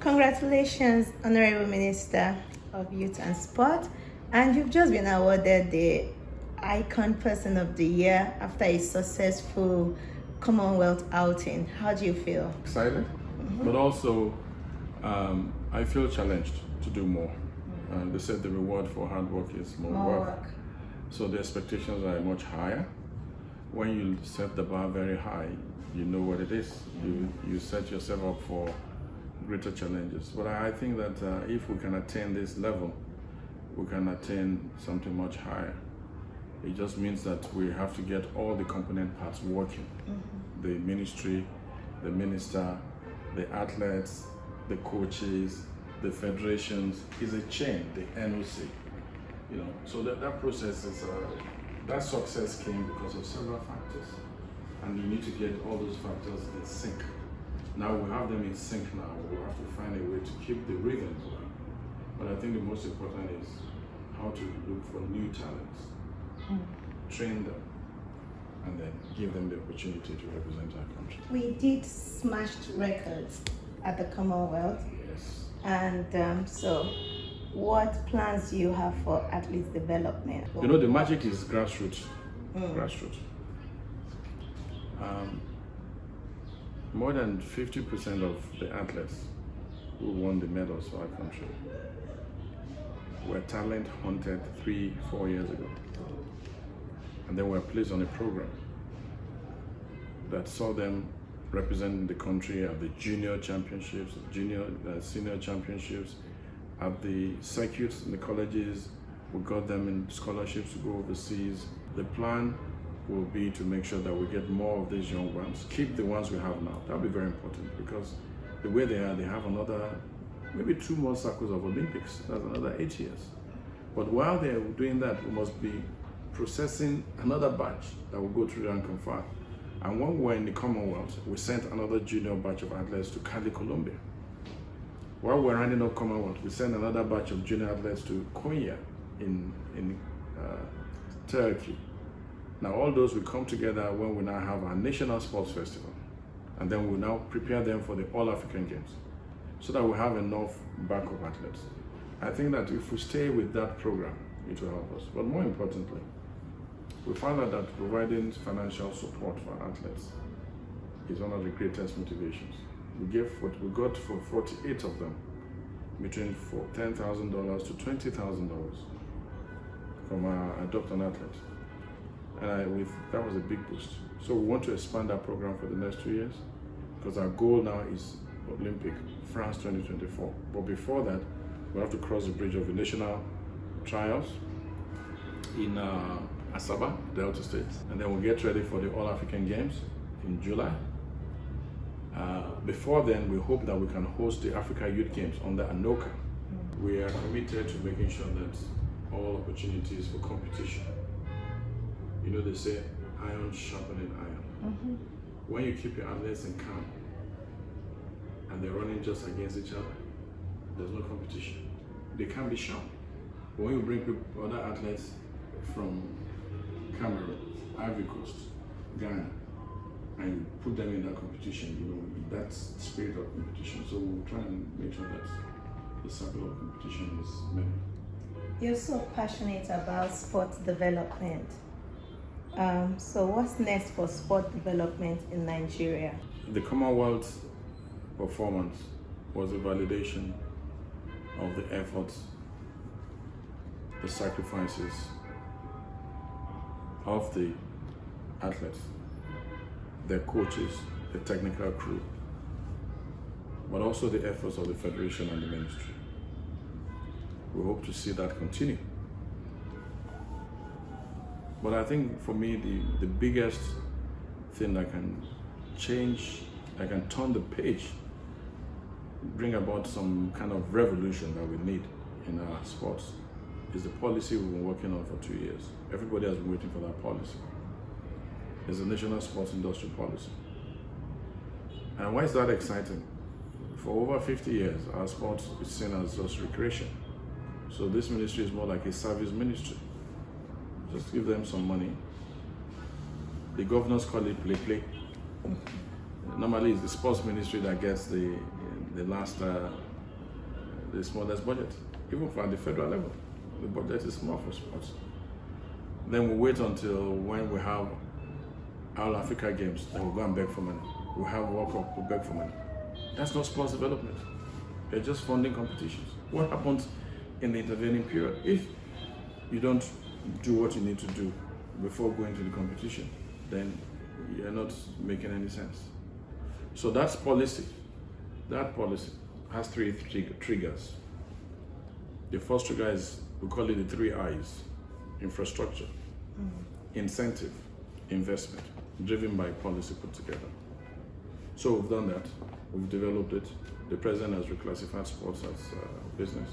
Congratulations, Honorable Minister of Youth and Sport. And you've just been awarded the Icon Person of the Year after a successful Commonwealth outing. How do you feel? Excited, but also I feel challenged to do more. They said the reward for hard work is more work. So the expectations are much higher. When you set the bar very high, you know what it is. You set yourself up for greater challenges. But I think that if we can attain this level, we can attain something much higher. It just means that we have to get all the component parts working. The ministry, the minister, the athletes, the coaches, the federations. Is a chain, the NOC. So that process is, that success came because of several factors. And you need to get all those factors in sync. Now we have them in sync now. We have to find a way to keep the rhythm going. But I think the most important is how to look for new talents, train them, and then give them the opportunity to represent our country. We did smashed records at the Commonwealth. Yes. And so what plans do you have for athletes development? The magic is grassroots. Grassroots. More than 50% of the athletes who won the medals for our country were talent hunted 3-4 years ago. And then were placed on a program that saw them representing the country at the junior championships, senior championships, at the circuits in the colleges. We got them in scholarships to go overseas. The plan will be to make sure that we get more of these young ones, keep the ones we have now. That'll be very important, because the way they are, they have another, maybe 2 more cycles of Olympics. That's another 8 years. But while they're doing that, we must be processing another batch that will go through rank and file. And when we were in the Commonwealth, we sent another junior batch of athletes to Cali, Colombia. While we're running up Commonwealth, we sent another batch of junior athletes to Konya in Turkey. Now all those will come together when we now have our National Sports Festival. And then we'll now prepare them for the All-African Games, so that we have enough backup athletes. I think that if we stay with that program, it will help us. But more importantly, we found out that providing financial support for athletes is one of the greatest motivations. We got for 48 of them between $10,000 to $20,000 from our Adopt an Athlete. And that was a big boost. So we want to expand our program for the next 2 years, because our goal now is Olympic, France 2024. But before that, we have to cross the bridge of the national trials in Asaba, Delta State. And then we'll get ready for the All-African Games in July. Before then, we hope that we can host the Africa Youth Games under ANOCA. We are committed to making sure that all opportunities for competition, they say iron sharpening iron. When you keep your athletes in camp and they're running just against each other, there's no competition. They can't be sharp. But when you bring other athletes from Cameroon, Ivory Coast, Ghana, and you put them in that competition, that's the spirit of competition. So we'll try and make sure that the circle of competition is many. You're so passionate about sports development. So what's next for sport development in Nigeria? The Commonwealth performance was a validation of the efforts, the sacrifices of the athletes, their coaches, the technical crew, but also the efforts of the Federation and the ministry. We hope to see that continue. But I think for me, the biggest thing that can change, that can turn the page, bring about some kind of revolution that we need in our sports, is the policy we've been working on for 2 years. Everybody has been waiting for that policy. It's the National Sports Industry Policy. And why is that exciting? For over 50 years, our sport is seen as just recreation. So this ministry is more like a service ministry. Just give them some money. The governors call it play. Normally it's the sports ministry that gets the last the smallest budget. Even for at the federal level, the budget is small for sports. Then we wait until when we have All Africa Games, then we'll go and beg for money. We have World Cup, we beg for money. That's not sports development. They're just funding competitions. What happens in the intervening period if you don't do what you need to do before going to the competition? Then you're not making any sense. So that's policy. That policy has three triggers. The first trigger is, we call it the 3 I's: infrastructure, incentive, investment, driven by policy put together. So we've done that, we've developed it. The president has reclassified sports as business.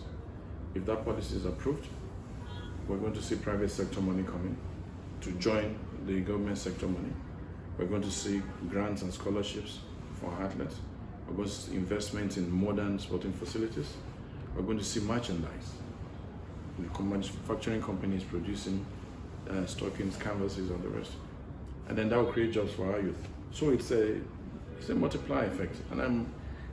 If that policy is approved, we're going to see private sector money coming to join the government sector money. We're going to see grants and scholarships for athletes. We're going to see investment in modern sporting facilities. We're going to see merchandise. The manufacturing companies producing stockings, canvases, and the rest. And then that will create jobs for our youth. So it's a multiplier effect. And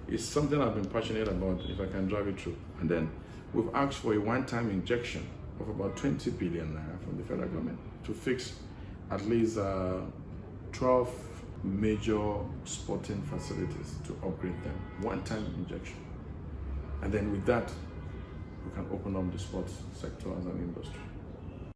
it's something I've been passionate about, if I can drive it through. And then we've asked for a one-time injection of about 20 billion naira from the federal government to fix at least 12 major sporting facilities, to upgrade them. One-time injection. And then with that, we can open up the sports sector as an industry.